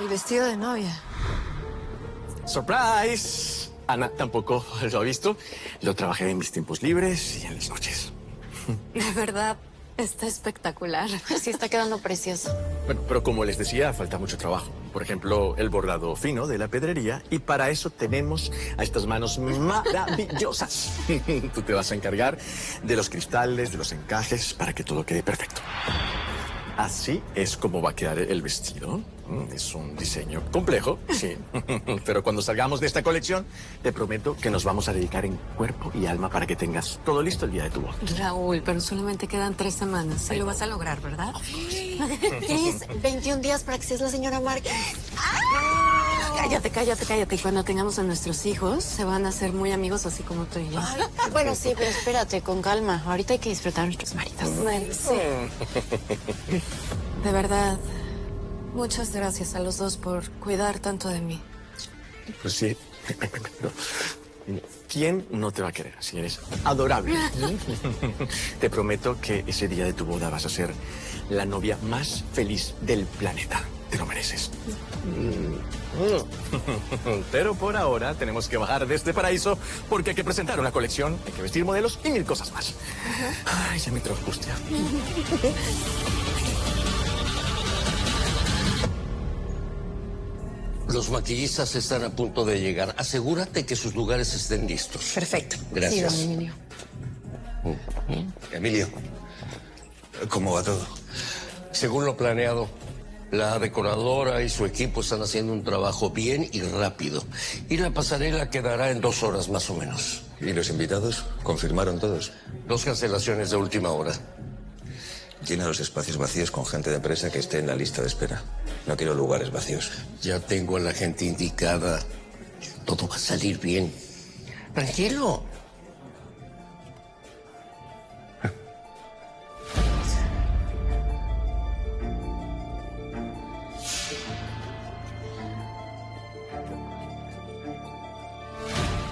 El vestido de novia. ¡Surprise! Ana tampoco lo ha visto. Lo trabajé en mis tiempos libres y en las noches. De verdad, está espectacular. Sí, está quedando precioso. Bueno, pero como les decía, falta mucho trabajo. Por ejemplo, el bordado fino de la pedrería. Y para eso tenemos a estas manos maravillosas. Tú te vas a encargar de los cristales, de los encajes, para que todo quede perfecto. Así es como va a quedar el vestido. Es un diseño complejo, sí. Pero cuando salgamos de esta colección, te prometo que nos vamos a dedicar en cuerpo y alma para que tengas todo listo el día de tu boda. Raúl, pero solamente quedan 3 semanas. Sí lo vas a lograr, ¿verdad? Tienes 21 días para que seas la señora Márquez. Cállate. Cuando tengamos a nuestros hijos, se van a hacer muy amigos así como tú y yo. Ay, bueno, sí, pero espérate, con calma. Ahorita hay que disfrutar a nuestros maridos. Bueno, sí. De verdad, muchas gracias a los dos por cuidar tanto de mí. Pues sí. ¿Quién no te va a querer si eres adorable? Te prometo que ese día de tu boda vas a ser la novia más feliz del planeta. Te lo mereces. Pero por ahora tenemos que bajar de este paraíso porque hay que presentar una colección, hay que vestir modelos y 1000 cosas más. Ay, ya me trajo angustia. Los maquillistas están a punto de llegar. Asegúrate que sus lugares estén listos. Perfecto. Gracias. Sí, don Emilio. Emilio, ¿cómo va todo? Según lo planeado, la decoradora y su equipo están haciendo un trabajo bien y rápido. Y la pasarela quedará en 2 horas más o menos. ¿Y los invitados? ¿Confirmaron todos? 2 cancelaciones de última hora. Llena los espacios vacíos con gente de empresa que esté en la lista de espera. No quiero lugares vacíos. Ya tengo a la gente indicada. Todo va a salir bien. Tranquilo.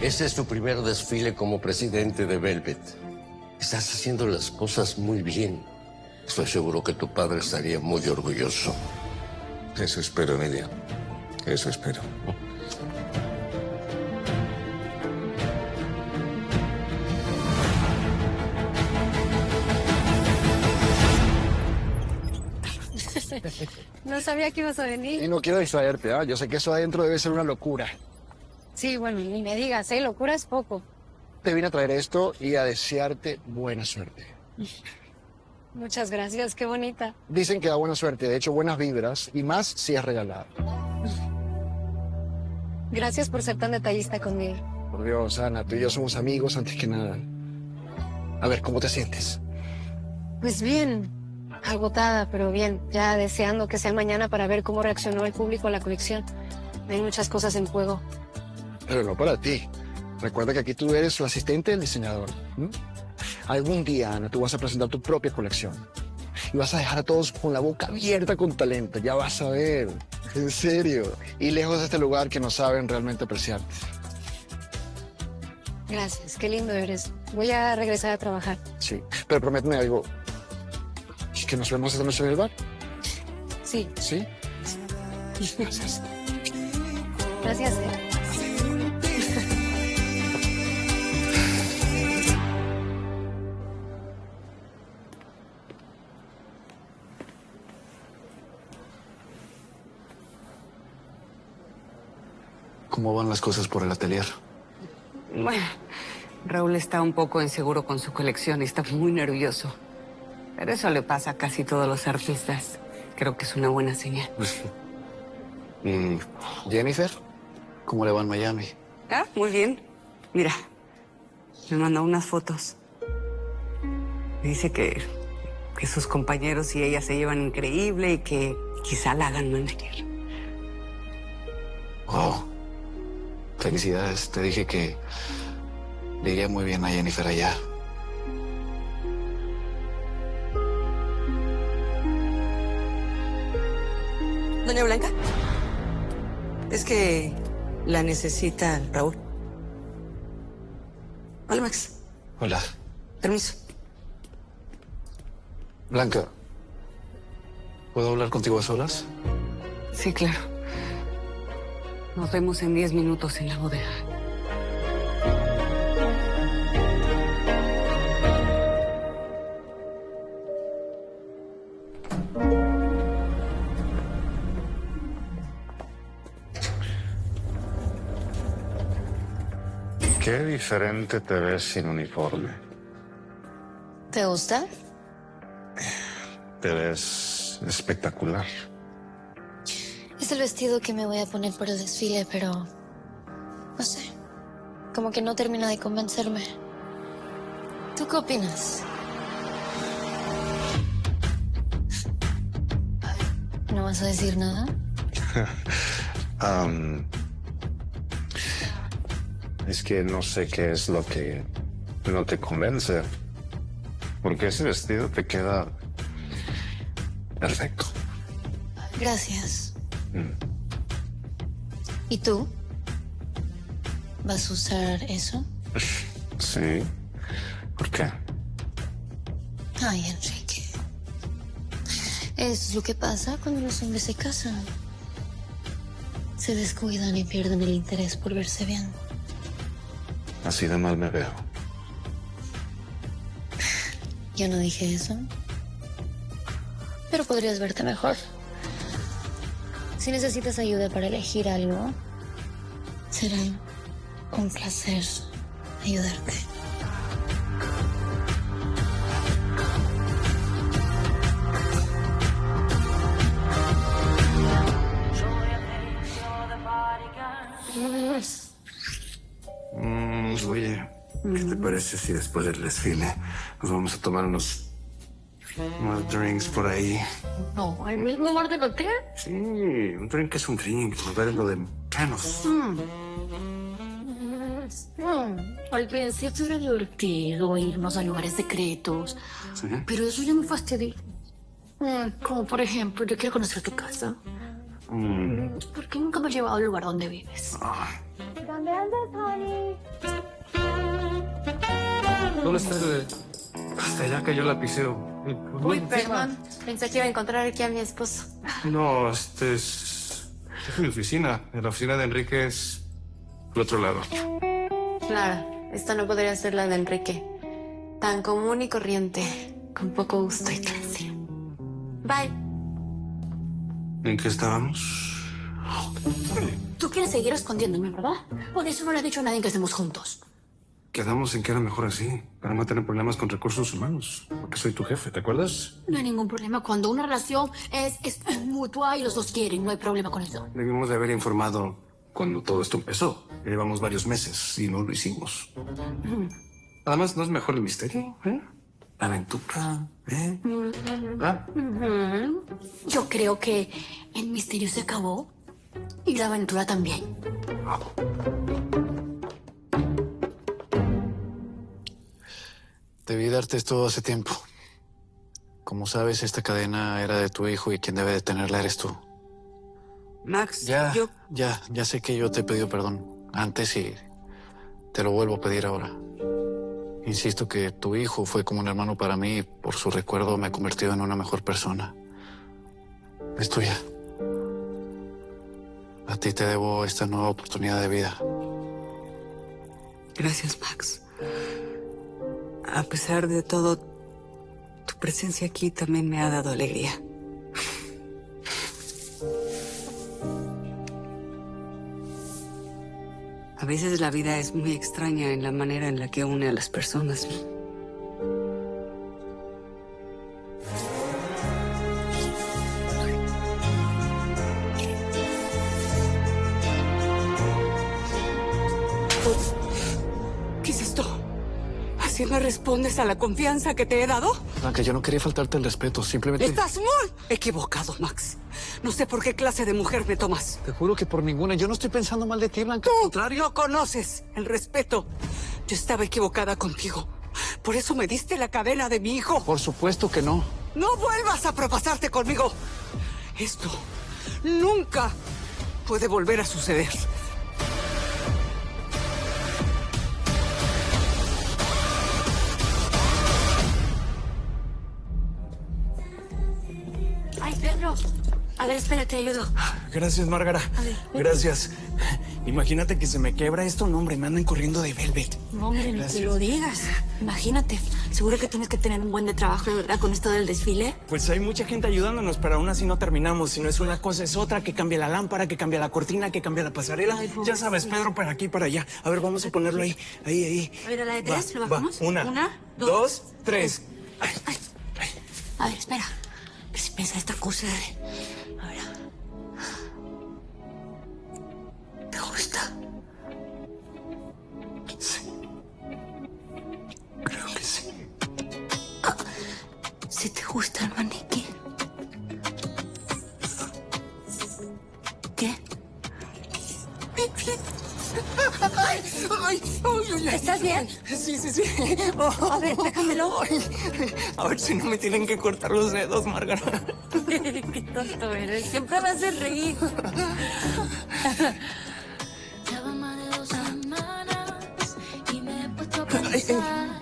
Este es tu primer desfile como presidente de Velvet. Estás haciendo las cosas muy bien. Estoy seguro que tu padre estaría muy orgulloso. Eso espero, Emilio. Eso espero. No sabía que ibas a venir. Y no quiero distraerte, ¿ah? Yo sé que eso adentro debe ser una locura. Sí, bueno, ni me digas, locura es poco. Te vine a traer esto y a desearte buena suerte. Muchas gracias, qué bonita. Dicen que da buena suerte, de hecho buenas vibras, y más si es regalado. Gracias por ser tan detallista conmigo. Por Dios, Ana, tú y yo somos amigos antes que nada. A ver, ¿cómo te sientes? Pues bien, agotada, pero bien. Ya deseando que sea mañana para ver cómo reaccionó el público a la colección. Hay muchas cosas en juego. Pero no para ti. Recuerda que aquí tú eres la asistente del diseñador. Algún día, Ana, tú vas a presentar tu propia colección. Y vas a dejar a todos con la boca abierta con talento. Ya vas a ver. En serio. Y lejos de este lugar que no saben realmente apreciarte. Gracias, qué lindo eres. Voy a regresar a trabajar. Sí. Pero prométeme algo. ¿Que nos vemos esta noche en el bar? Sí. ¿Sí? Gracias. Gracias. ¿Cómo van las cosas por el atelier? Bueno, Raúl está un poco inseguro con su colección y está muy nervioso. Pero eso le pasa a casi todos los artistas. Creo que es una buena señal. ¿Y Jennifer? ¿Cómo le va en Miami? Ah, muy bien. Mira, me mandó unas fotos. Dice que sus compañeros y ella se llevan increíble y que quizá la hagan manager. Oh, felicidades. Te dije que le iría muy bien a Jennifer allá. Doña Blanca, es que la necesita Raúl. Hola, Max. Hola. Permiso. Blanca, ¿puedo hablar contigo a solas? Sí, claro. Nos vemos en 10 minutos en la bodega. Qué diferente te ves sin uniforme. ¿Te gusta? Te ves espectacular. Es el vestido que me voy a poner para el desfile, pero no sé. Como que no termina de convencerme. ¿Tú qué opinas? ¿No vas a decir nada? Es que no sé qué es lo que no te convence. Porque ese vestido te queda perfecto. Gracias. ¿Y tú? ¿Vas a usar eso? Sí. ¿Por qué? Ay, Enrique. Es lo que pasa cuando los hombres se casan. Se descuidan y pierden el interés por verse bien. Así de mal me veo. Yo no dije eso. Pero podrías verte mejor. Si necesitas ayuda para elegir algo, será un placer ayudarte. Oye, ¿qué te parece si después del desfile nos vamos a tomar unos drinks por ahí? No, ¿al mismo bar del hotel? Sí, un drink es un drink, lugar es lo de menos. Al principio era divertido irnos a lugares secretos, ¿Sí? pero eso ya me fastidió. Como por ejemplo, yo quiero conocer tu casa. ¿Por qué nunca me has llevado al lugar donde vives? ¿Dónde andas, honey? ¿Dónde está el...? Hasta allá cayó el lapicero. Uy, perdón. Pensé que iba a encontrar aquí a mi esposo. No, este es mi oficina. La oficina de Enrique es al otro lado. Claro, esta no podría ser la de Enrique. Tan común y corriente, con poco gusto y clase. Bye. ¿En qué estábamos? Tú quieres seguir escondiéndome, ¿verdad? Por eso no le he dicho a nadie que estemos juntos. Quedamos en que era mejor así, para no tener problemas con recursos humanos. Porque soy tu jefe, ¿te acuerdas? No hay ningún problema. Cuando una relación es mutua y los dos quieren, no hay problema con eso. Debimos de haber informado cuando todo esto empezó. Ya llevamos varios meses y no lo hicimos. Además, ¿no es mejor el misterio? La aventura, ¿Ah? Yo creo que el misterio se acabó y la aventura también. Debí darte esto hace tiempo. Como sabes, esta cadena era de tu hijo y quien debe de tenerla eres tú. Max, Ya sé que yo te he pedido perdón antes y te lo vuelvo a pedir ahora. Insisto que tu hijo fue como un hermano para mí y por su recuerdo me he convertido en una mejor persona. Es tuya. A ti te debo esta nueva oportunidad de vida. Gracias, Max. A pesar de todo, tu presencia aquí también me ha dado alegría. A veces la vida es muy extraña en la manera en la que une a las personas. ¿Qué es esto? ¿Así me respondes a la confianza que te he dado? Blanca, yo no quería faltarte el respeto, simplemente... Estás muy equivocado, Max. No sé por qué clase de mujer me tomas. Te juro que por ninguna. Yo no estoy pensando mal de ti, Blanca. Tú no conoces el respeto. Yo estaba equivocada contigo. Por eso me diste la cadena de mi hijo. Por supuesto que no. No vuelvas a propasarte conmigo. Esto nunca puede volver a suceder. Ay, Pedro. ver, espérate, ayudo. Gracias, Márgara. A ver. Gracias. Imagínate que se me quebra esto, no, hombre, me andan corriendo de Velvet. No, hombre, no te Gracias. lo digas. Imagínate. Seguro que tienes que tener un buen de trabajo, de verdad, con esto del desfile. Pues hay mucha gente ayudándonos, pero aún así no terminamos. Si no es una cosa, es otra, que cambia la lámpara, que cambia la cortina, que cambia la pasarela. Ay, Ya sabes, Pedro, para aquí, para allá. A ver, vamos a ponerlo ahí, ahí. A ver, a la de tres, ¿lo bajamos? Una, dos, tres. A ver, espera. ¿Qué pesa esta cosa? A ver. ¿Te gusta? Sí. Creo que sí. ¿Sí te gusta el maniquí? ¿Qué? ¿Estás bien? Sí. A ver, déjamelo. A ver si no me tienen que cortar los dedos, Márgara. Qué tonto eres. Siempre me haces reír.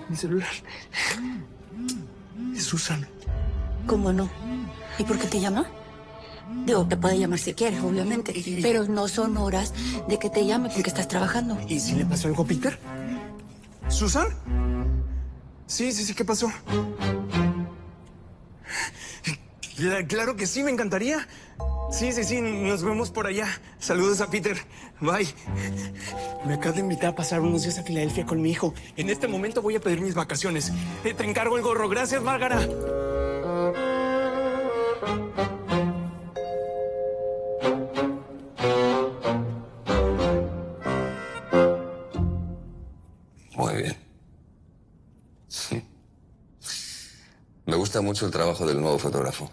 Mi celular. Es Susan. ¿Cómo no? ¿Y por qué te llama? Digo, te puede llamar si quieres, obviamente. Pero no son horas de que te llame porque estás trabajando. ¿Y si le pasó algo a Peter? ¿Susan? Sí, ¿qué pasó? Claro que sí, me encantaría. Sí, nos vemos por allá. Saludos a Peter. Bye. Me acaba de invitar a pasar unos días a Filadelfia con mi hijo. En este momento voy a pedir mis vacaciones. Te encargo el gorro. Gracias, Márgara. Muy bien. Sí. Me gusta mucho el trabajo del nuevo fotógrafo.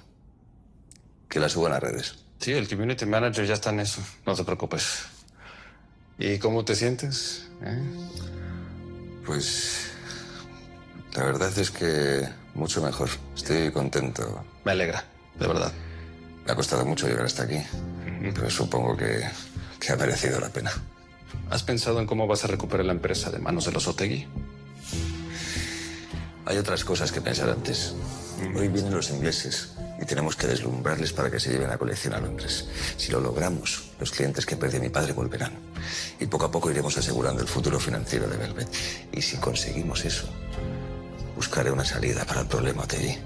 Que la suban a redes. Sí, el community manager ya está en eso. No te preocupes. ¿Y cómo te sientes? Pues la verdad es que mucho mejor. Estoy contento. Me alegra, de verdad. Me ha costado mucho llegar hasta aquí, pero supongo que ha merecido la pena. ¿Has pensado en cómo vas a recuperar la empresa de manos de los Otegui? Hay otras cosas que pensar antes. Hoy vienen los ingleses y tenemos que deslumbrarles para que se lleven la colección a Londres. Si lo logramos, los clientes que perdió mi padre volverán. Y poco a poco iremos asegurando el futuro financiero de Velvet. Y si conseguimos eso, buscaré una salida para el problema Otegui.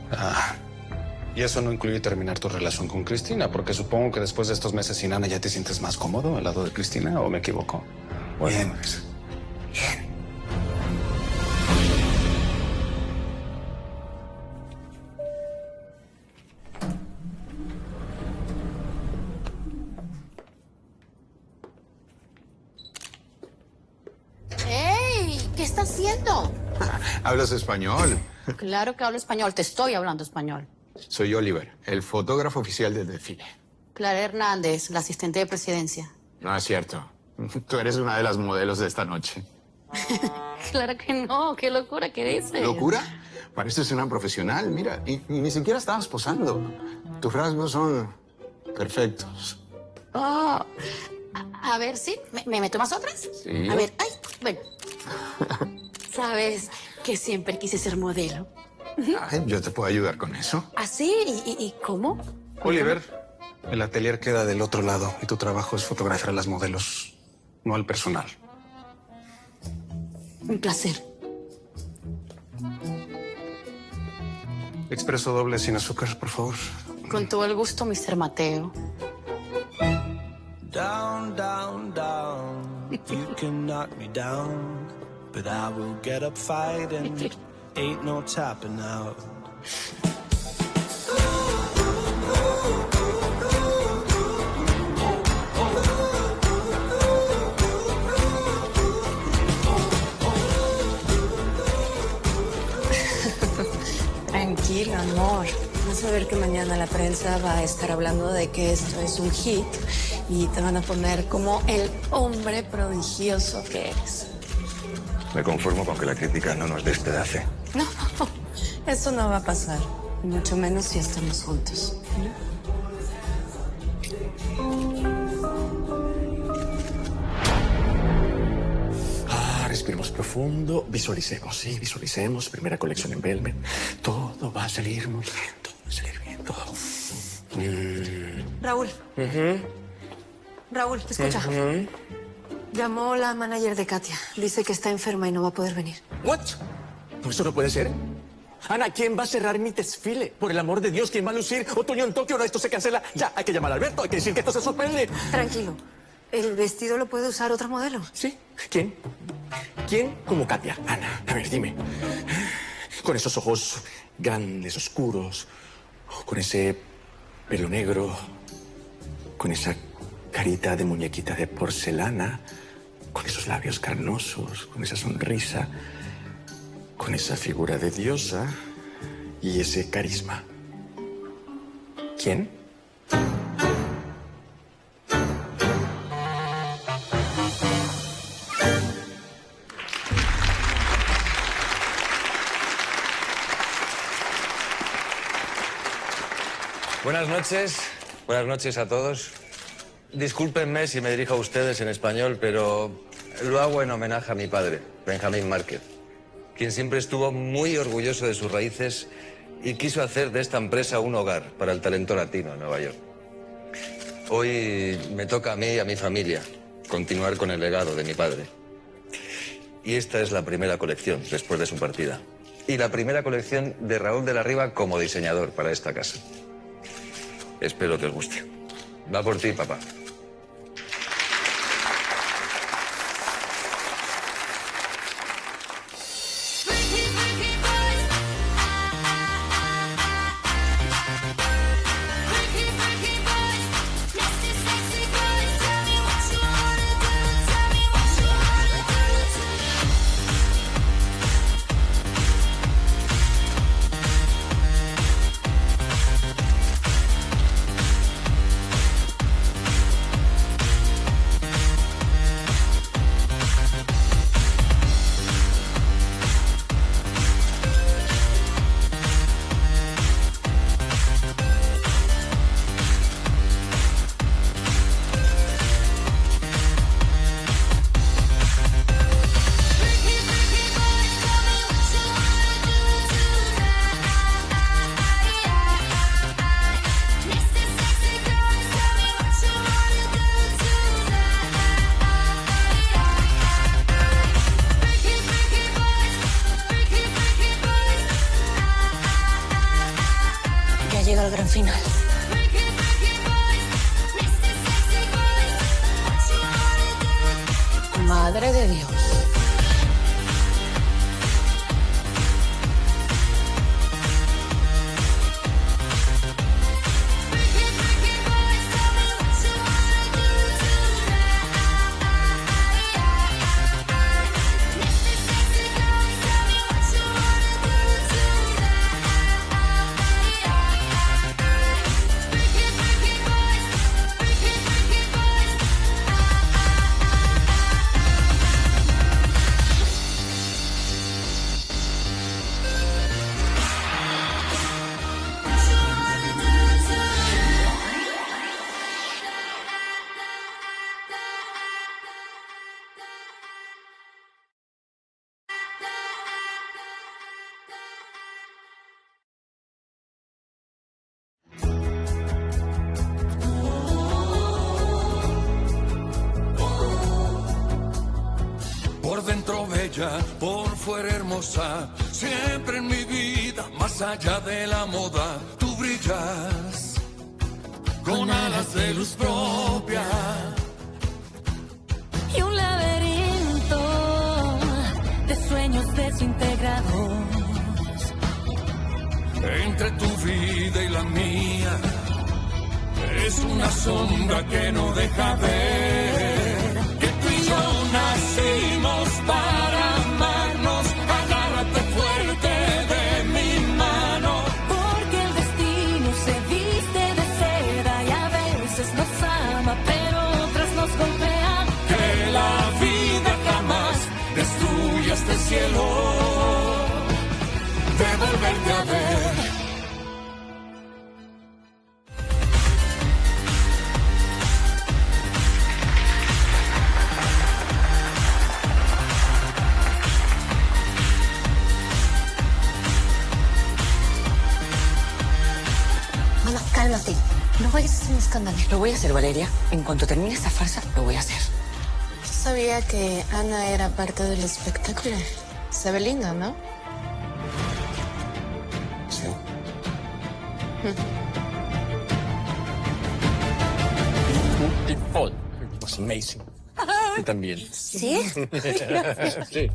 Y eso no incluye terminar tu relación con Cristina, porque supongo que después de estos meses sin Ana ya te sientes más cómodo al lado de Cristina, ¿o me equivoco? Bueno, pues, ¡Ey! ¿Qué está haciendo? ¿Hablas español? Claro que hablo español. Te estoy hablando español. Soy Oliver, el fotógrafo oficial del desfile. Clara Hernández, la asistente de presidencia. No es cierto. Tú eres una de las modelos de esta noche. Claro que no. Qué locura que dices. ¿Locura? Pareces una profesional, mira. Y ni siquiera estabas posando. Tus rasgos son perfectos. Oh. A ver, ¿sí? ¿Me tomas otras? Sí. A ver, ay, bueno. Sabes que siempre quise ser modelo. Ay, yo te puedo ayudar con eso. ¿Ah, sí? ¿Y cómo? Oliver, el atelier queda del otro lado y tu trabajo es fotografiar a las modelos, no al personal. Un placer. Expreso doble sin azúcar, por favor. Con todo el gusto, Mr. Mateo. Down, down, down. You can knock me down, but I will get up fighting. Ain't no tapping out. Tranquila, amor. Vas a ver que mañana la prensa va a estar hablando de que esto es un hit y te van a poner como el hombre prodigioso que eres. Me conformo con que la crítica no nos despedace. No, eso no va a pasar. Y mucho menos si estamos juntos. Respiremos profundo, visualicemos, sí, visualicemos. Primera colección en Velvet. Todo va a salir muy bien, todo va a salir bien, todo. Raúl. Raúl, escucha. Llamó la manager de Katia. Dice que está enferma y no va a poder venir. ¿What? No, eso no puede ser. Ana, ¿quién va a cerrar mi desfile? Por el amor de Dios, ¿quién va a lucir otoño en Tokio? No, esto se cancela. Ya, hay que llamar a Alberto, hay que decir que esto se suspende. Tranquilo. ¿El vestido lo puede usar otra modelo? Sí. ¿Quién? ¿Quién como Katia? Ana, a ver, dime. Con esos ojos grandes, oscuros, con ese pelo negro, con esa carita de muñequita de porcelana, con esos labios carnosos, con esa sonrisa, con esa figura de diosa y ese carisma. ¿Quién? Buenas noches a todos. Discúlpenme si me dirijo a ustedes en español, pero lo hago en homenaje a mi padre, Benjamín Márquez, quien siempre estuvo muy orgulloso de sus raíces y quiso hacer de esta empresa un hogar para el talento latino en Nueva York. Hoy me toca a mí y a mi familia continuar con el legado de mi padre. Y esta es la primera colección después de su partida. Y la primera colección de Raúl de la Riva como diseñador para esta casa. Espero que os guste. Va por ti, papá. Llega al gran final. Madre de Dios. Por dentro bella, por fuera hermosa, siempre en mi vida, más allá de la moda, tú brillas con alas de luz propia. Y un laberinto de sueños desintegrados. Entre tu vida y la mía, es una sombra que no deja ver que tú y yo nacimos para amarnos. Agárrate fuerte de mi mano, porque el destino se viste de seda y a veces nos ama, pero otras nos golpea. Que la vida jamás destruya este cielo de volverte a ver. Mamá, cálmate. No vayas a hacer un escándalo. Lo voy a hacer, Valeria. En cuanto termine esta farsa, lo voy a hacer. Sabía que Ana era parte del espectáculo. Se ve linda, ¿no? Sí. Beautiful. It was amazing. Tú también. ¿Sí? Sí.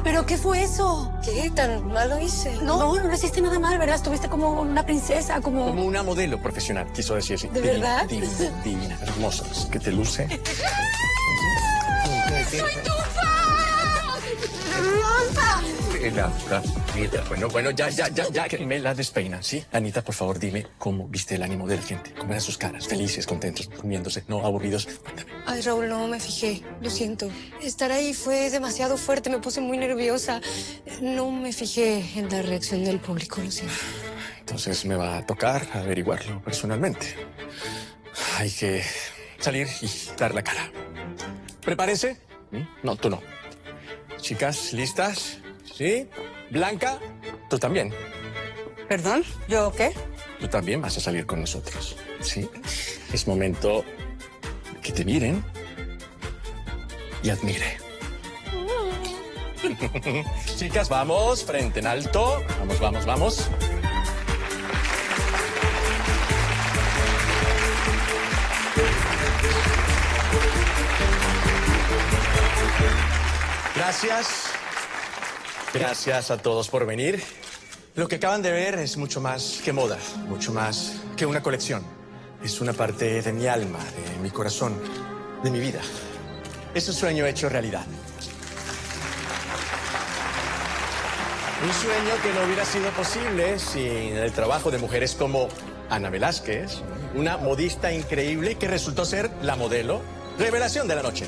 ¿Pero qué fue eso? ¿Qué tan malo hice? No hiciste nada mal, ¿verdad? Estuviste como una princesa, como... Como una modelo profesional, quiso decir así. ¿De verdad? Divina, hermosa. Es que te luce. Bueno, ya, que me la despeinan, ¿sí? Anita, por favor, dime cómo viste el ánimo de la gente. ¿Cómo eran sus caras? Felices, contentos, durmiéndose, no aburridos. Cuéntame. Ay, Raúl, no me fijé. Lo siento. Estar ahí fue demasiado fuerte. Me puse muy nerviosa. No me fijé en la reacción del público, lo siento. Entonces me va a tocar averiguarlo personalmente. Hay que salir y dar la cara. ¿Prepárese? No, tú no. Chicas, ¿listas? ¿Sí? Blanca, tú también. ¿Perdón? ¿Yo qué? Tú también vas a salir con nosotros, ¿sí? Es momento que te miren y admire. Chicas, vamos, frente en alto. Vamos. Gracias a todos por venir. Lo que acaban de ver es mucho más que moda, mucho más que una colección. Es una parte de mi alma, de mi corazón, de mi vida. Es un sueño hecho realidad. Un sueño que no hubiera sido posible sin el trabajo de mujeres como Ana Velázquez, una modista increíble que resultó ser la modelo revelación de la noche.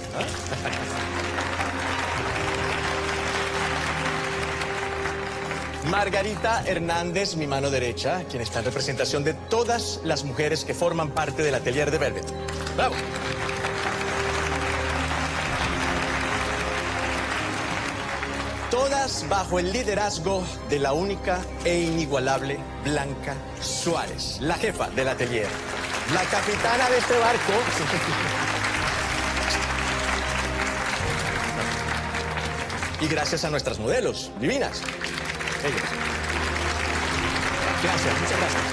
Margarita Hernández, mi mano derecha, quien está en representación de todas las mujeres que forman parte del atelier de Velvet. ¡Bravo! Todas bajo el liderazgo de la única e inigualable Blanca Suárez, la jefa del atelier, la capitana de este barco. Y gracias a nuestras modelos divinas. Ellos. Gracias, muchas gracias.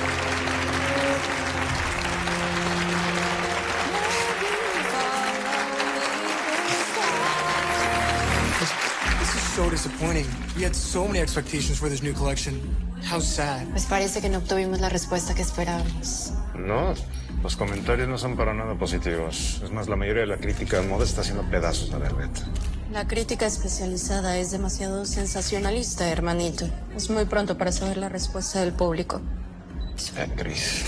This is so disappointing. We had so many expectations for this new collection. How sad. Pues parece que no obtuvimos la respuesta que esperábamos. No, los comentarios no son para nada positivos. Es más, la mayoría de la crítica de moda está haciendo pedazos a Velvet. La crítica especializada es demasiado sensacionalista, hermanito. Es muy pronto para saber la respuesta del público. Gris.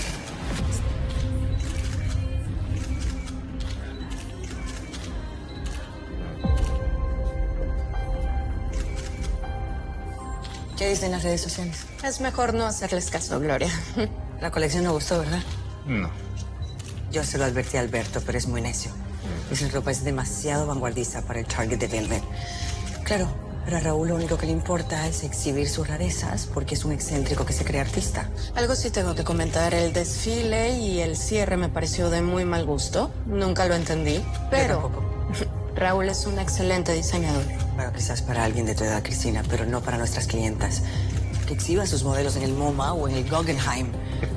¿Qué dicen las redes sociales? Es mejor no hacerles caso, Gloria. La colección no gustó, ¿verdad? No. Yo se lo advertí a Alberto, pero es muy necio. Esa ropa es demasiado vanguardista para el target de Velvet. Claro, pero a Raúl lo único que le importa es exhibir sus rarezas porque es un excéntrico que se cree artista. Algo sí tengo que comentar. El desfile y el cierre me pareció de muy mal gusto. Nunca lo entendí, pero Raúl es un excelente diseñador. Bueno, quizás para alguien de tu edad, Cristina, pero no para nuestras clientas. Que exhiba sus modelos en el MoMA o en el Guggenheim.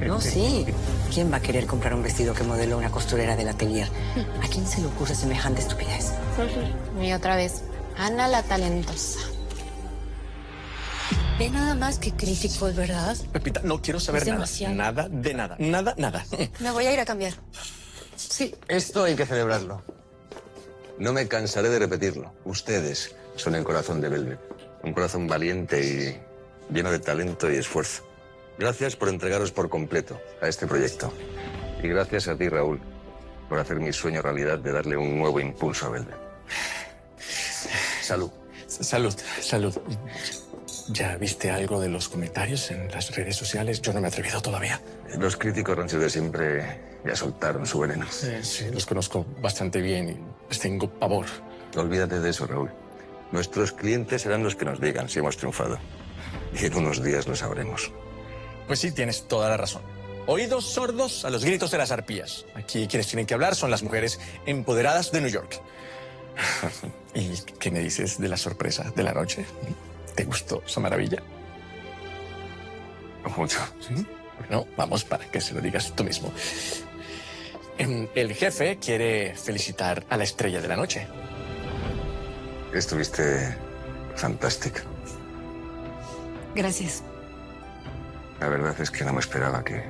No, sí. ¿Quién va a querer comprar un vestido que modeló una costurera del atelier? ¿A quién se le ocurre semejante estupidez? Y otra vez, Ana la talentosa. Ve nada más que crítico, ¿verdad? Pepita, no quiero saber Es nada. demasiado. Nada de nada. Nada. Me voy a ir a cambiar. Sí. Esto hay que celebrarlo. No me cansaré de repetirlo. Ustedes son el corazón de Velvet. Un corazón valiente y lleno de talento y esfuerzo. Gracias por entregaros por completo a este proyecto. Y gracias a ti, Raúl, por hacer mi sueño realidad de darle un nuevo impulso a Velvet. Salud. Salud. ¿Ya viste algo de los comentarios en las redes sociales? Yo no me he atrevido todavía. Los críticos rancios de siempre ya soltaron su veneno. Sí, los conozco bastante bien y pues tengo pavor. Olvídate de eso, Raúl. Nuestros clientes serán los que nos digan si hemos triunfado. Y en unos días lo sabremos. Pues sí, tienes toda la razón. Oídos sordos a los gritos de las arpías. Aquí quienes tienen que hablar son las mujeres empoderadas de New York. ¿Y qué me dices de la sorpresa de la noche? ¿Te gustó esa maravilla? Mucho. ¿Sí? Bueno, vamos para que se lo digas tú mismo. El jefe quiere felicitar a la estrella de la noche. Estuviste fantástica. Gracias. La verdad es que no me esperaba que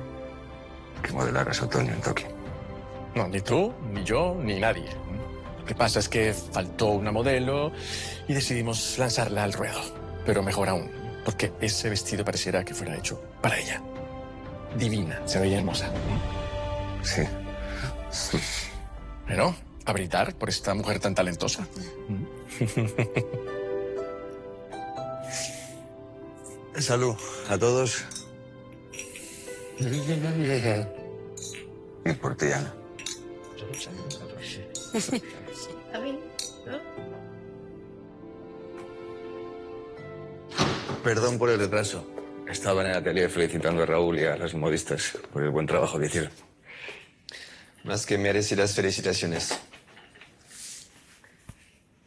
modelaras otoño en Tokio. No, ni tú, ni yo, ni nadie. Lo que pasa es que faltó una modelo y decidimos lanzarla al ruedo. Pero mejor aún, porque ese vestido pareciera que fuera hecho para ella. Divina, se veía hermosa. Sí. Bueno, a brindar por esta mujer tan talentosa. Salud a todos. Y por ti, Ana. Perdón por el retraso. Estaba en el atelier felicitando a Raúl y a las modistas por el buen trabajo que hicieron. Más que merecidas felicitaciones.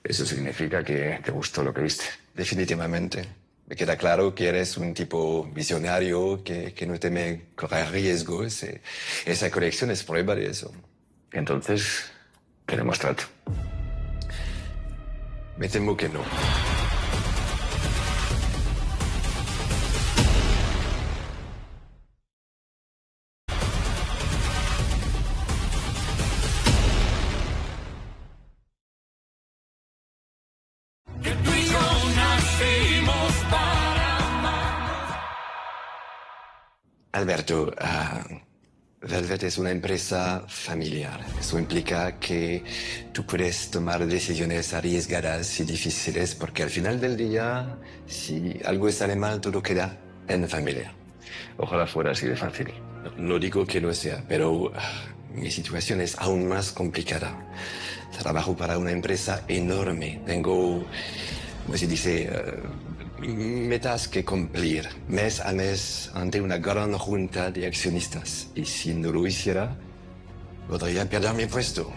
Eso significa que te gustó lo que viste. Definitivamente. Me queda claro que eres un tipo visionario, que no teme correr riesgos. Esa colección es prueba de eso. Entonces, queremos trato. Me temo que no. Alberto, Velvet es una empresa familiar. Eso implica que tú puedes tomar decisiones arriesgadas y difíciles porque al final del día, si algo sale mal, todo queda en familia. Ojalá fuera así de fácil. No digo que no sea, pero mi situación es aún más complicada. Trabajo para una empresa enorme. Tengo, como se dice, metas que cumplir mes a mes ante una gran junta de accionistas. Y si no lo hiciera, podría perder mi puesto.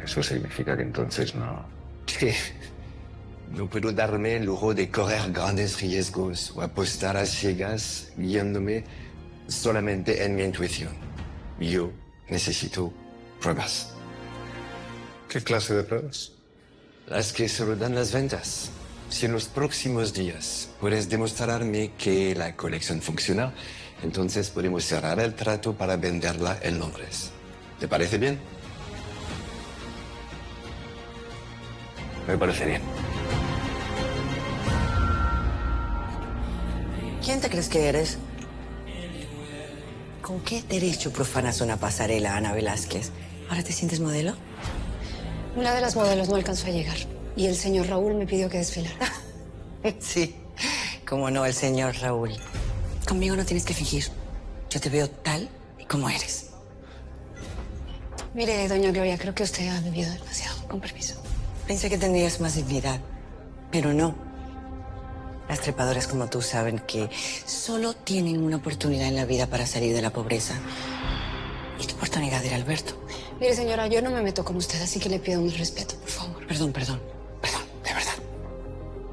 Eso significa que entonces no... ¿Qué? No puedo darme el lujo de correr grandes riesgos o apostar a ciegas guiándome solamente en mi intuición. Yo necesito pruebas. ¿Qué clase de pruebas? Las que solo dan las ventas. Si en los próximos días puedes demostrarme que la colección funciona, entonces podemos cerrar el trato para venderla en Londres. ¿Te parece bien? Me parece bien. ¿Quién te crees que eres? ¿Con qué derecho profanas una pasarela, Ana Velázquez? ¿Ahora te sientes modelo? Una de las modelos no alcanzó a llegar y el señor Raúl me pidió que desfilara. Sí, cómo no, el señor Raúl. Conmigo no tienes que fingir. Yo te veo tal y como eres. Mire, doña Gloria, creo que usted ha bebido demasiado. Con permiso. Pensé que tendrías más dignidad, pero no. Las trepadoras como tú saben que solo tienen una oportunidad en la vida para salir de la pobreza. Y tu oportunidad era Alberto. Mire, señora, yo no me meto con usted, así que le pido un respeto, por favor. Perdón, de verdad.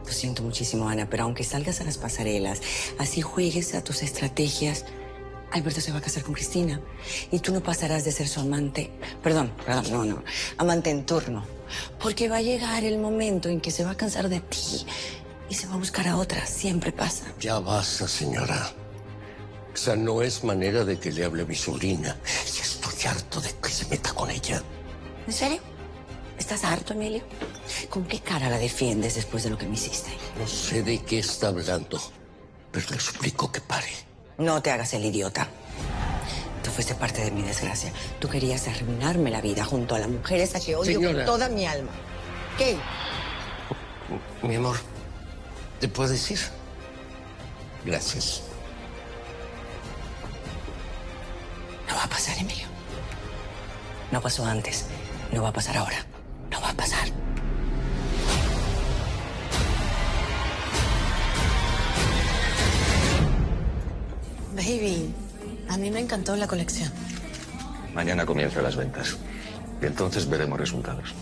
Lo siento muchísimo, Ana, pero aunque salgas a las pasarelas, así juegues a tus estrategias, Alberto se va a casar con Cristina y tú no pasarás de ser su amante. Perdón, no. Amante en turno. Porque va a llegar el momento en que se va a cansar de ti y se va a buscar a otra. Siempre pasa. Ya basta, señora. Esa no es manera de que le hable a mi sobrina. Y estoy harto de que se meta con ella. ¿En serio? ¿Estás harto, Emilio? ¿Con qué cara la defiendes después de lo que me hiciste? No sé de qué está hablando, pero le suplico que pare. No te hagas el idiota. Tú fuiste parte de mi desgracia. Tú querías arruinarme la vida junto a la mujer esa que odio con toda mi alma. ¿Qué? Mi amor, ¿te puedes ir? Gracias. No va a pasar, Emilio. No pasó antes. No va a pasar ahora. No va a pasar. Baby, a mí me encantó la colección. Mañana comienzan las ventas. Y entonces veremos resultados.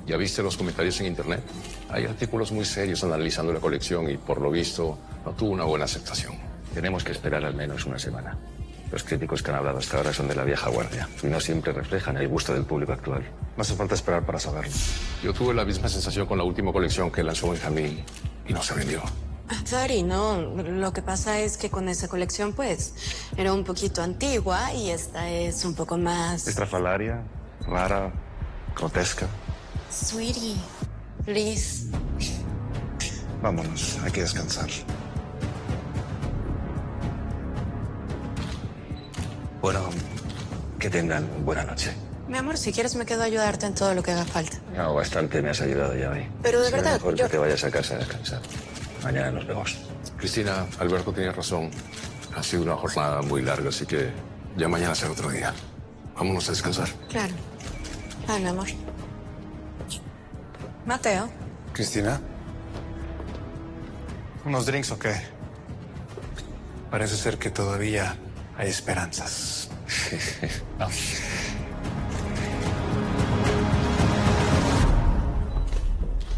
¿Ya viste los comentarios en internet? Hay artículos muy serios analizando la colección y por lo visto no tuvo una buena aceptación. Tenemos que esperar al menos una semana. Los críticos que han hablado hasta ahora son de la vieja guardia y no siempre reflejan el gusto del público actual. No hace falta esperar para saberlo. Yo tuve la misma sensación con la última colección que lanzó Benjamín y no se vendió. Sorry, no. Lo que pasa es que con esa colección, pues, era un poquito antigua y esta es un poco más... Estrafalaria, rara, grotesca. Sweetie, please. Vámonos, hay que descansar. Bueno, que tengan buena noche. Mi amor, si quieres me quedo a ayudarte en todo lo que haga falta. No, bastante me has ayudado ya hoy. Pero de Será verdad, mejor que te vayas a casa a descansar. Mañana nos vemos. Cristina, Alberto tiene razón. Ha sido una jornada muy larga, así que ya mañana será otro día. Vámonos a descansar. Claro. Ay, mi amor. Mateo. Cristina. ¿Unos drinks o qué? Parece ser que todavía hay esperanzas. No.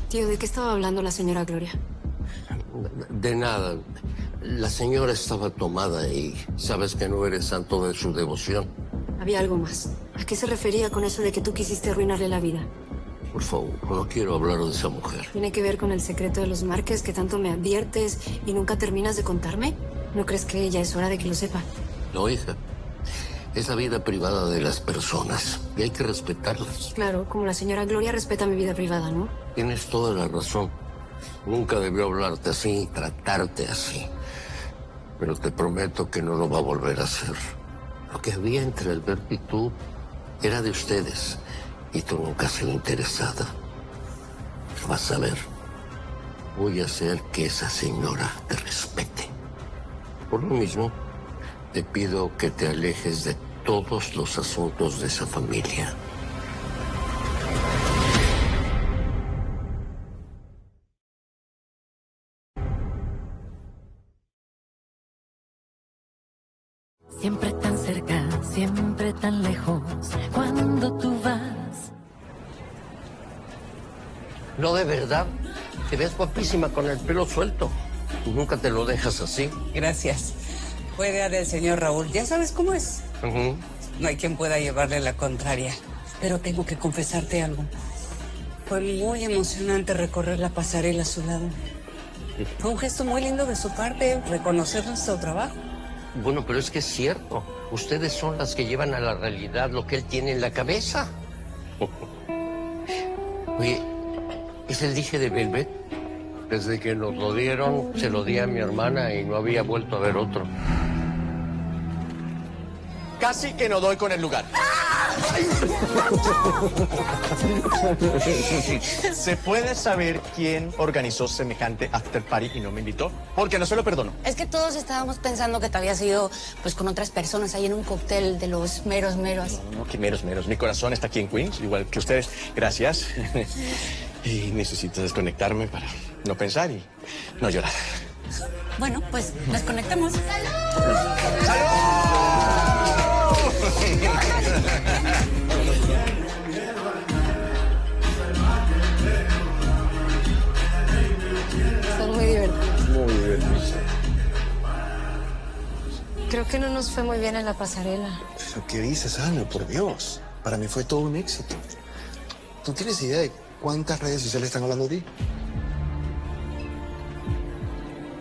Tío, ¿de qué estaba hablando la señora Gloria? De nada. La señora estaba tomada y sabes que no eres santo de su devoción. Había algo más. ¿A qué se refería con eso de que tú quisiste arruinarle la vida? Por favor, no quiero hablar de esa mujer. ¿Tiene que ver con el secreto de los Márquez que tanto me adviertes y nunca terminas de contarme? ¿No crees que ya es hora de que lo sepa? No, hija. Es la vida privada de las personas y hay que respetarlas. Claro, como la señora Gloria respeta mi vida privada, ¿no? Tienes toda la razón. Nunca debió hablarte así, tratarte así. Pero te prometo que no lo va a volver a hacer. Lo que había entre Alberto y tú era de ustedes. Y tú nunca has sido interesada. Vas a ver. Voy a hacer que esa señora te respete. Por lo mismo, te pido que te alejes de todos los asuntos de esa familia. Siempre tan cerca, siempre tan lejos, cuando tú vas. No, de verdad. Te ves guapísima con el pelo suelto. Tú nunca te lo dejas así. Gracias. Fue idea del señor Raúl. Ya sabes cómo es. No hay quien pueda llevarle la contraria. Pero tengo que confesarte algo. Fue muy emocionante recorrer la pasarela a su lado. Fue un gesto muy lindo de su parte, reconocer nuestro trabajo. Bueno, pero es que es cierto. Ustedes son las que llevan a la realidad lo que él tiene en la cabeza. Oye, ¿es el dije de Velvet? Desde que nos lo dieron, se lo di a mi hermana y no había vuelto a ver otro. Casi que no doy con el lugar. ¿Se puede saber quién organizó semejante after party y no me invitó? Porque no se lo perdono. Es que todos estábamos pensando que te habías ido pues con otras personas ahí en un cóctel de los meros. No, que meros. Mi corazón está aquí en Queens, igual que ustedes. Gracias. Y necesito desconectarme para no pensar y no llorar. Bueno, pues desconectemos. Son muy divertidos. Muy divertidos. Creo que no nos fue muy bien en la pasarela. ¿Qué dices, Ana? Por Dios. Para mí fue todo un éxito. ¿Tú tienes idea de cuántas redes sociales están hablando de ti?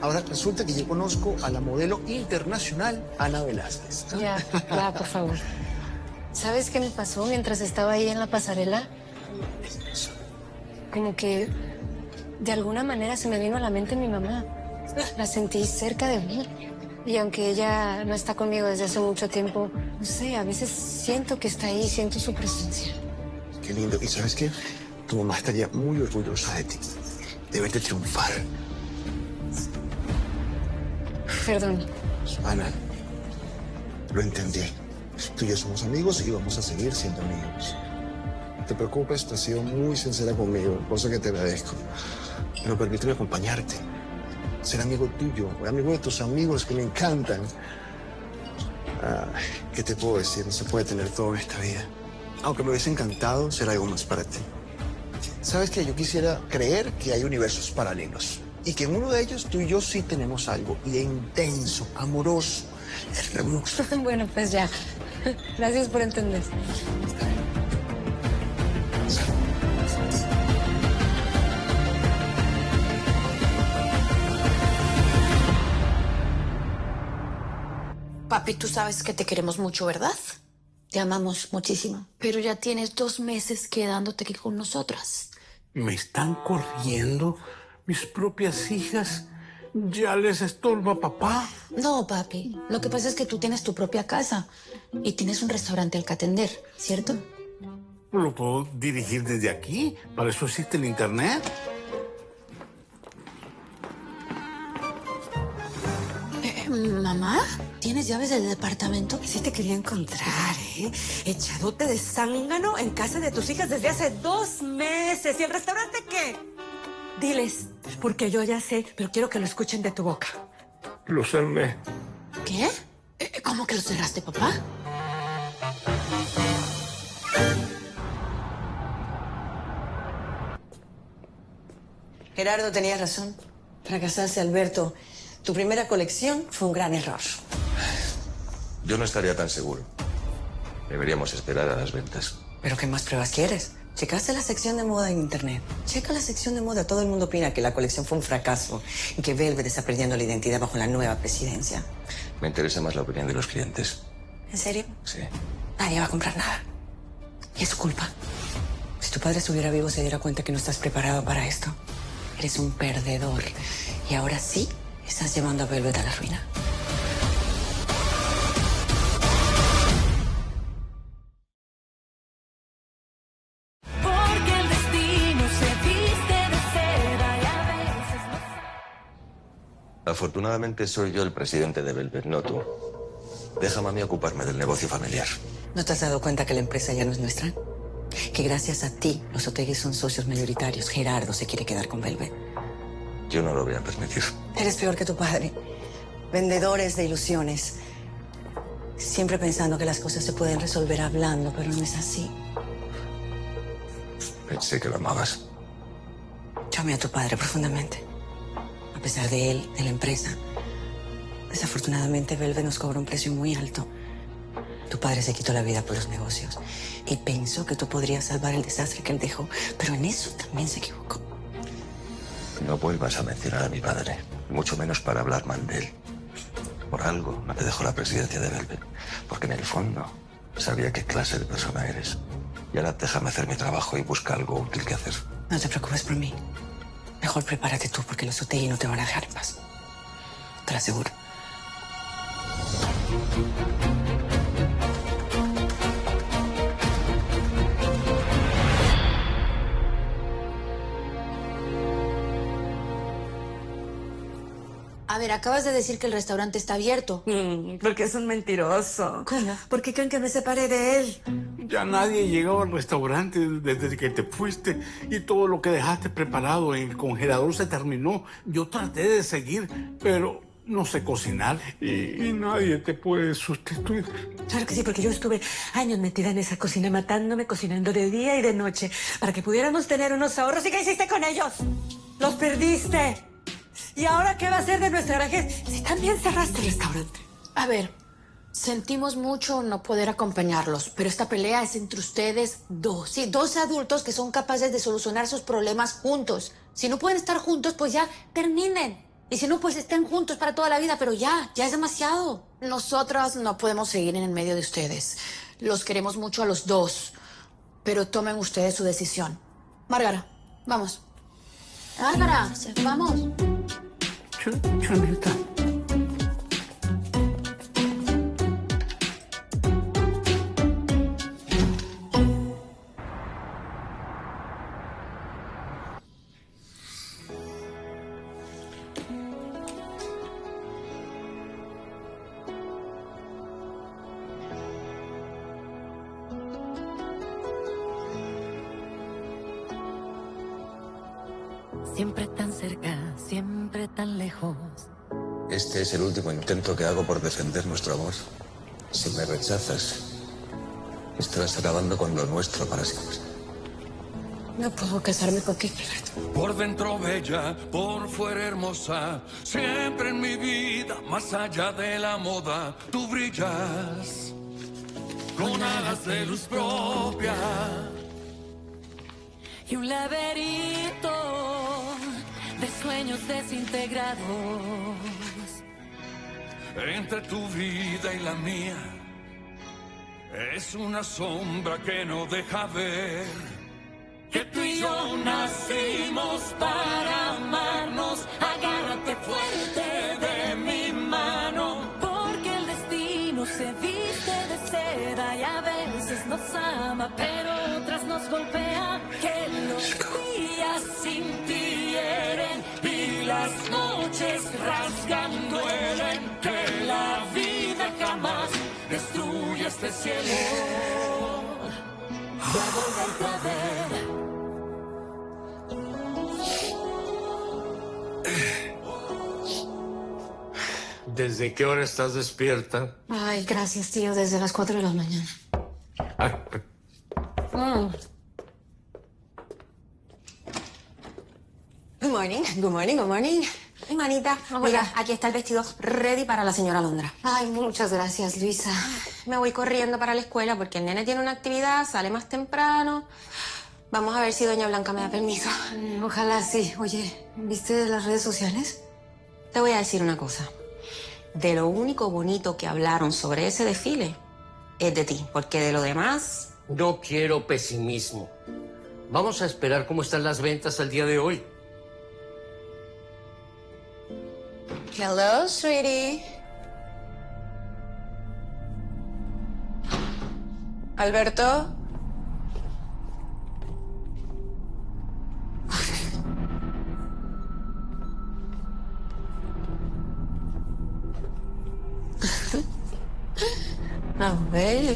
Ahora resulta que yo conozco a la modelo internacional Ana Velázquez. Ya, por favor. ¿Sabes qué me pasó mientras estaba ahí en la pasarela? Como que de alguna manera se me vino a la mente mi mamá. La sentí cerca de mí. Y aunque ella no está conmigo desde hace mucho tiempo, no sé, a veces siento que está ahí, siento su presencia. Qué lindo. ¿Y sabes qué? Tu mamá estaría muy orgullosa de ti. De verte triunfar. Perdón. Ana, lo entendí. Tú y yo somos amigos y vamos a seguir siendo amigos. No te preocupes, tú has sido muy sincera conmigo, cosa que te agradezco. Pero permíteme acompañarte. Ser amigo tuyo, amigo de tus amigos que me encantan. ¿Qué te puedo decir? No se puede tener todo en esta vida. Aunque me hubiese encantado ser algo más para ti. ¿Sabes qué? Yo quisiera creer que hay universos paralelos. Y que en uno de ellos tú y yo sí tenemos algo. Y intenso, amoroso, hermoso. Bueno, pues ya. Gracias por entender. Papi, tú sabes que te queremos mucho, ¿verdad? Te amamos muchísimo. Pero ya tienes 2 meses quedándote aquí con nosotras. Me están corriendo. Mis propias hijas. ¿Ya les estorba papá? No, papi. Lo que pasa es que tú tienes tu propia casa y tienes un restaurante al que atender, ¿cierto? ¿Lo puedo dirigir desde aquí? ¿Para eso existe el internet? ¿Mamá? ¿Tienes llaves del departamento? Sí te quería encontrar, ¿eh? Echadote de zángano en casa de tus hijas desde hace 2 meses. ¿Y el restaurante qué? Diles, porque yo ya sé, pero quiero que lo escuchen de tu boca. Lo cerré. ¿Qué? ¿Cómo que lo cerraste, papá? Gerardo tenía razón. Fracasaste, Alberto. Tu primera colección fue un gran error. Yo no estaría tan seguro. Deberíamos esperar a las ventas. ¿Pero qué más pruebas quieres? Checaste la sección de moda en internet. Checa la sección de moda. Todo el mundo opina que la colección fue un fracaso y que Velvet está perdiendo la identidad bajo la nueva presidencia. Me interesa más la opinión de los clientes. ¿En serio? Sí. Nadie va a comprar nada. Y es tu culpa. Si tu padre estuviera vivo, se diera cuenta que no estás preparado para esto. Eres un perdedor. Y ahora sí, estás llevando a Velvet a la ruina. Porque el destino se viste de seda y a veces no. Afortunadamente soy yo el presidente de Velvet, no tú. Déjame a mí ocuparme del negocio familiar. ¿No te has dado cuenta que la empresa ya no es nuestra? Que gracias a ti, los Otegui son socios mayoritarios. Gerardo se quiere quedar con Velvet. Yo no lo voy a permitir. Eres peor que tu padre. Vendedores de ilusiones. Siempre pensando que las cosas se pueden resolver hablando, pero no es así. Pensé que lo amabas. Yo amé a tu padre profundamente. A pesar de él, de la empresa. Desafortunadamente, Velvet nos cobró un precio muy alto. Tu padre se quitó la vida por los negocios. Y pensó que tú podrías salvar el desastre que él dejó. Pero en eso también se equivocó. No vuelvas a mencionar a mi padre, mucho menos para hablar mal de él. Por algo no te dejó la presidencia de Velvet, porque en el fondo sabía qué clase de persona eres. Y ahora déjame hacer mi trabajo y busca algo útil que hacer. No te preocupes por mí. Mejor prepárate tú, porque los Otegui no te van a dejar en paz. Te lo aseguro. A ver, acabas de decir que el restaurante está abierto. Porque es un mentiroso. ¿Cómo? ¿Por qué creen que me separé de él? Ya nadie llegaba al restaurante desde que te fuiste y todo lo que dejaste preparado en el congelador se terminó. Yo traté de seguir, pero no sé cocinar y nadie te puede sustituir. Claro que sí, porque yo estuve años metida en esa cocina, matándome, cocinando de día y de noche, para que pudiéramos tener unos ahorros. ¿Y qué hiciste con ellos? ¡Los perdiste! ¿Y ahora qué va a ser de nuestra vejez si también cerraste el restaurante? A ver, sentimos mucho no poder acompañarlos, pero esta pelea es entre ustedes dos. Sí, 2 adultos que son capaces de solucionar sus problemas juntos. Si no pueden estar juntos, pues ya terminen. Y si no, pues estén juntos para toda la vida, pero ya es demasiado. Nosotras no podemos seguir en el medio de ustedes. Los queremos mucho a los 2, pero tomen ustedes su decisión. Márgara, vamos. Márgara, vamos. Chanita. Siempre tan cerca, siempre tan lejos. Este es el último intento que hago por defender nuestro amor. Si me rechazas, estarás acabando con lo nuestro para siempre. No puedo casarme contigo, Alberto. Por dentro bella, por fuera hermosa, siempre en mi vida, más allá de la moda, tú brillas con alas de luz propia. Y un laberinto de sueños desintegrados Entre tu vida y la mía es una sombra que no deja ver que tú y yo nacimos para amarnos. Agárrate fuerte de mi mano, porque el destino se viste de seda y a veces nos ama, pero otras nos golpea. Que los días sin ti hieren y las noches rasgan duelen. Que la vida jamás destruye este cielo. Voy a volverte a ver. ¿Desde qué hora estás despierta? Ay, gracias, tío, desde las 4 de la mañana. Good morning, good morning, good morning. Ay, manita, mira, aquí está el vestido ready para la señora Londra. Ay, muchas gracias, Luisa. Me voy corriendo para la escuela porque el nene tiene una actividad, sale más temprano. Vamos a ver si doña Blanca me da permiso. Ojalá sí. Oye, ¿viste las redes sociales? Te voy a decir una cosa. De lo único bonito que hablaron sobre ese desfile es de ti, porque de lo demás... No quiero pesimismo. Vamos a esperar cómo están las ventas al día de hoy. Hello, sweetie. Alberto. A ver.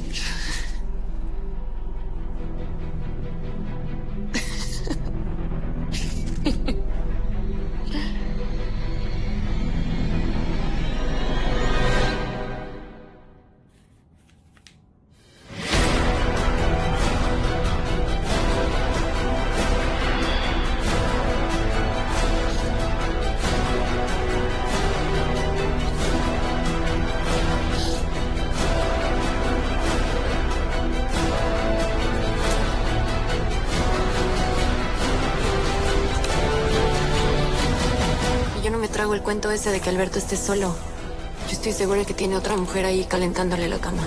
Yo no me trago el cuento ese de que Alberto esté solo. Yo estoy segura que tiene otra mujer ahí calentándole la cama.